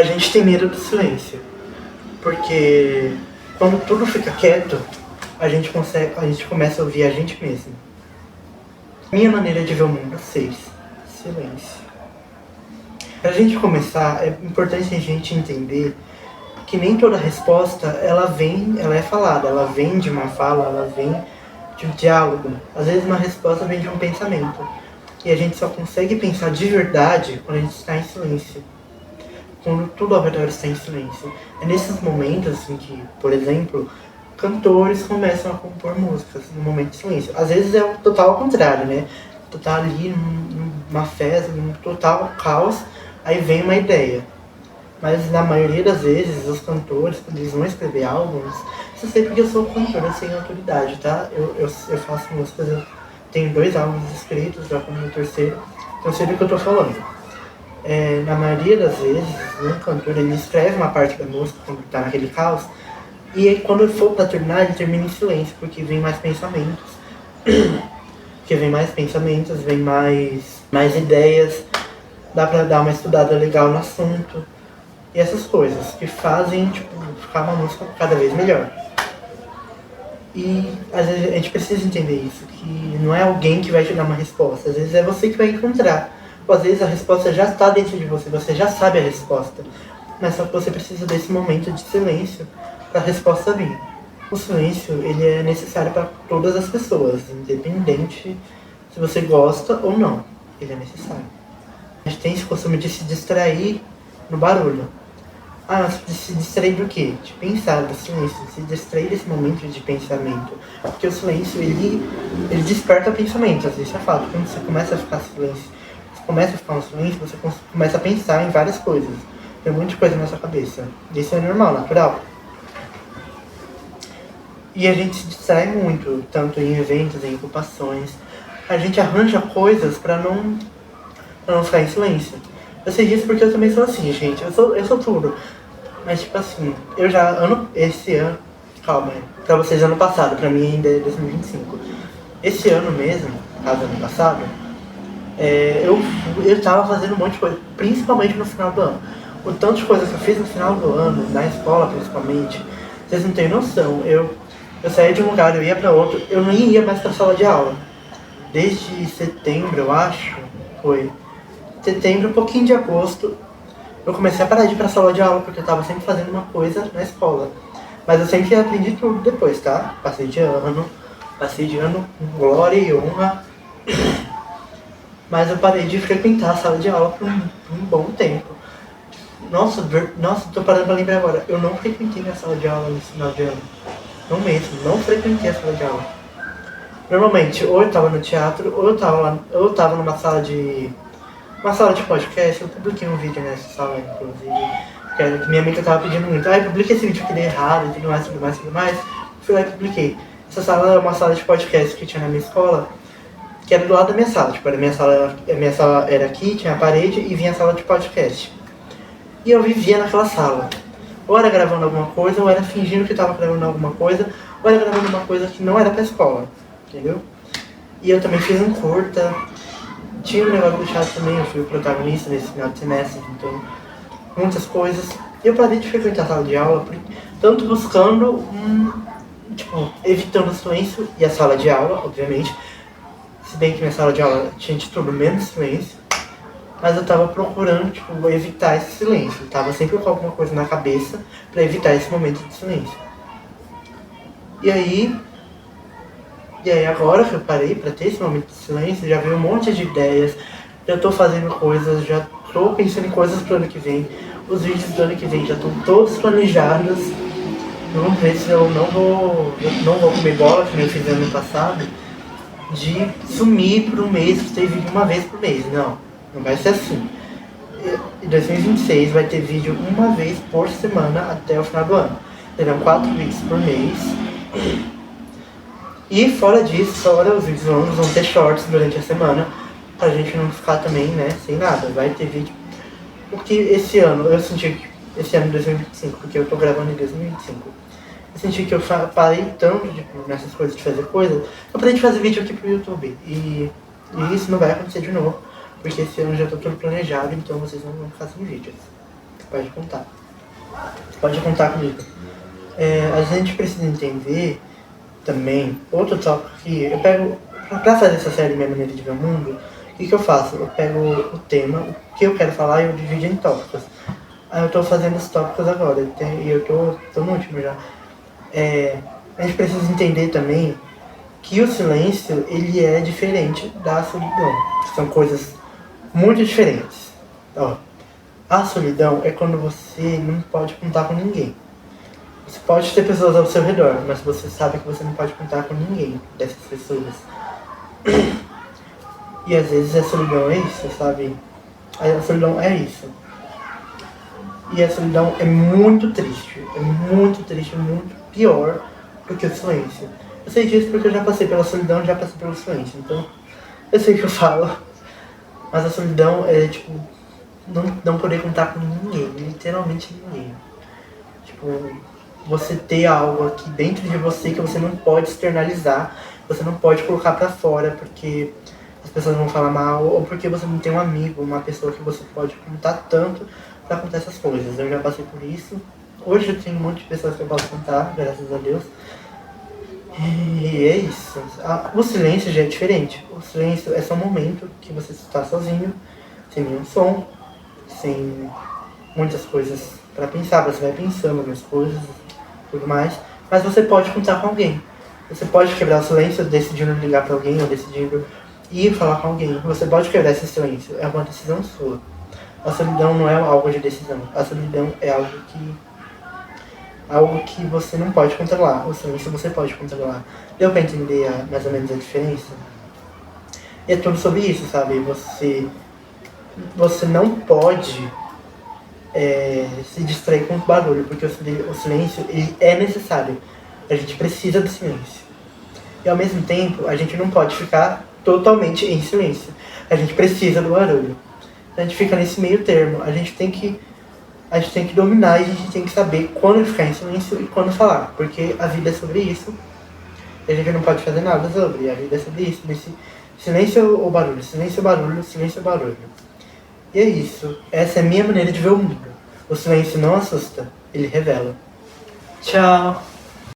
A gente tem medo do silêncio, porque quando tudo fica quieto, a gente começa a ouvir a gente mesmo. Minha maneira de ver o mundo, 6. Silêncio. Pra gente começar, é importante a gente entender que nem toda resposta, ela é falada, ela vem de uma fala, ela vem de um diálogo. Às vezes uma resposta vem de um pensamento. E a gente só consegue pensar de verdade quando a gente está em silêncio. Quando tudo ao redor está em silêncio. É nesses momentos em que, por exemplo, cantores começam a compor músicas no momento de silêncio. Às vezes é o total ao contrário, né? Tu tá ali numa festa, num total caos, aí vem uma ideia. Mas na maioria das vezes, os cantores, quando eles vão escrever álbuns, isso eu sei porque eu sou cantor, eu tenho autoridade, tá? Eu faço músicas, eu tenho 2 álbuns escritos, já como no terceiro, então eu sei do que eu tô falando. Na maioria das vezes, um cantor ele escreve uma parte da música quando tá naquele caos, e aí, quando ele for pra terminar, ele termina em silêncio, porque vem mais pensamentos. Porque vem mais pensamentos, vem mais ideias, dá pra dar uma estudada legal no assunto. E essas coisas que fazem, ficar uma música cada vez melhor. E às vezes a gente precisa entender isso, que não é alguém que vai te dar uma resposta, às vezes é você que vai encontrar. Ou às vezes a resposta já está dentro de você, você já sabe a resposta. Mas só que você precisa desse momento de silêncio para a resposta vir. O silêncio, ele é necessário para todas as pessoas, independente se você gosta ou não. Ele é necessário. A gente tem esse costume de se distrair no barulho. Se distrair do quê? De pensar, do silêncio. Se distrair desse momento de pensamento. Porque o silêncio, ele desperta pensamentos. Isso é fato. Quando você começa a ficar silêncio, você começa a ficar no silêncio, você começa a pensar em várias coisas. Tem muita coisa na sua cabeça. Isso é normal, natural. E a gente se distrai muito, tanto em eventos, em ocupações. A gente arranja coisas pra não ficar em silêncio. Eu sei disso porque eu também sou assim, gente. Eu sou tudo. Mas tipo assim, esse ano, calma aí, pra vocês ano passado, pra mim ainda é 2025. Esse ano mesmo, caso ano passado, eu tava fazendo um monte de coisa, principalmente no final do ano. O tanto de coisa que eu fiz no final do ano, na escola principalmente, vocês não têm noção. Eu saía de um lugar, eu ia pra outro, eu nem ia mais pra sala de aula. Desde setembro, eu acho, foi setembro, um pouquinho de agosto, eu comecei a parar de ir pra sala de aula, porque eu tava sempre fazendo uma coisa na escola. Mas eu sempre aprendi tudo depois, tá? Passei de ano com glória e honra. Mas eu parei de frequentar a sala de aula por um bom tempo. Nossa, tô parando pra lembrar agora. Eu não frequentei a sala de aula nesse final de ano. Não mesmo, não frequentei a sala de aula. Normalmente, ou eu tava no teatro, ou eu tava numa sala de podcast. Eu publiquei um vídeo nessa sala, inclusive, que minha amiga tava pedindo muito. Publiquei esse vídeo que deu errado e tudo mais. Fui lá e publiquei. Essa sala é uma sala de podcast que tinha na minha escola, que era do lado da minha sala. Tipo, a minha sala era aqui, tinha a parede e vinha a sala de podcast. E eu vivia naquela sala. Ou era gravando alguma coisa, ou era fingindo que estava gravando alguma coisa, ou era gravando uma coisa que não era pra escola, entendeu? E eu também fiz um curta, tinha um negócio do teatro também, eu fui o protagonista nesse final de semestre, então, muitas coisas. E eu parei de frequentar a sala de aula, tanto buscando, evitando o silêncio e a sala de aula, obviamente, se bem que minha sala de aula tinha de tudo menos silêncio. Mas eu tava procurando, evitar esse silêncio. Eu tava sempre com alguma coisa na cabeça pra evitar esse momento de silêncio. E aí agora que eu parei pra ter esse momento de silêncio, já veio um monte de ideias. Já tô fazendo coisas, já tô pensando em coisas pro ano que vem. Os vídeos do ano que vem já estão todos planejados. Vamos ver se eu não vou comer bola, como eu fiz ano passado, de sumir por um mês, ter vídeo uma vez por mês. Não vai ser assim. Em 2026 vai ter vídeo uma vez por semana até o final do ano. Terão 4 vídeos por mês. E fora disso, fora os vídeos longos, vão ter shorts durante a semana, pra gente não ficar também, sem nada. Vai ter vídeo. Porque esse ano, eu senti que esse ano de 2025, porque eu tô gravando em 2025, eu senti que eu parei tanto nessas coisas de fazer coisa, eu parei de fazer vídeo aqui pro YouTube. E isso não vai acontecer de novo. Porque esse ano já tá tudo planejado, então vocês não vão ficar sem vídeos. pode contar. Pode contar comigo. A gente precisa entender também, outro tópico que eu pego, pra fazer essa série Minha Maneira de Ver o Mundo, o que eu faço? Eu pego o tema, o que eu quero falar e eu divido em tópicos. Aí eu tô fazendo os tópicos agora, e eu tô no último já. A gente precisa entender também que o silêncio, ele é diferente da solidão. São coisas muito diferentes. Ó, a solidão é quando você não pode contar com ninguém. Você pode ter pessoas ao seu redor, mas você sabe que você não pode contar com ninguém dessas pessoas. E às vezes a solidão é isso, sabe? A solidão é isso. E a solidão é muito triste, muito pior do que o silêncio. Eu sei disso porque eu já passei pela solidão, já passei pelo silêncio, então eu sei o que eu falo. Mas a solidão é tipo, não poder contar com ninguém, literalmente ninguém. Tipo, você ter algo aqui dentro de você que você não pode externalizar, você não pode colocar pra fora porque as pessoas vão falar mal, ou porque você não tem um amigo, uma pessoa que você pode contar tanto pra contar essas coisas. Eu já passei por isso. Hoje eu tenho um monte de pessoas que eu posso contar, graças a Deus. E é isso. O silêncio já é diferente. O silêncio é só um momento que você está sozinho, sem nenhum som, sem muitas coisas pra pensar. Você vai pensando nas coisas e tudo mais. Mas você pode contar com alguém. Você pode quebrar o silêncio decidindo ligar pra alguém ou decidindo ir falar com alguém. Você pode quebrar esse silêncio. É uma decisão sua. A solidão não é algo de decisão. A solidão é algo que você não pode controlar. O silêncio você pode controlar. Deu pra entender mais ou menos a diferença? E é tudo sobre isso, sabe? Você não pode se distrair com o barulho, porque o silêncio ele é necessário. A gente precisa do silêncio. E ao mesmo tempo, a gente não pode ficar totalmente em silêncio. A gente precisa do barulho. A gente fica nesse meio termo. A gente tem que dominar e a gente tem que saber quando ficar em silêncio e quando falar. Porque a vida é sobre isso. E a gente não pode fazer nada sobre. A vida é sobre isso. Nesse silêncio ou barulho, silêncio ou barulho, silêncio ou barulho. E é isso. Essa é a minha maneira de ver o mundo. O silêncio não assusta, ele revela. Tchau!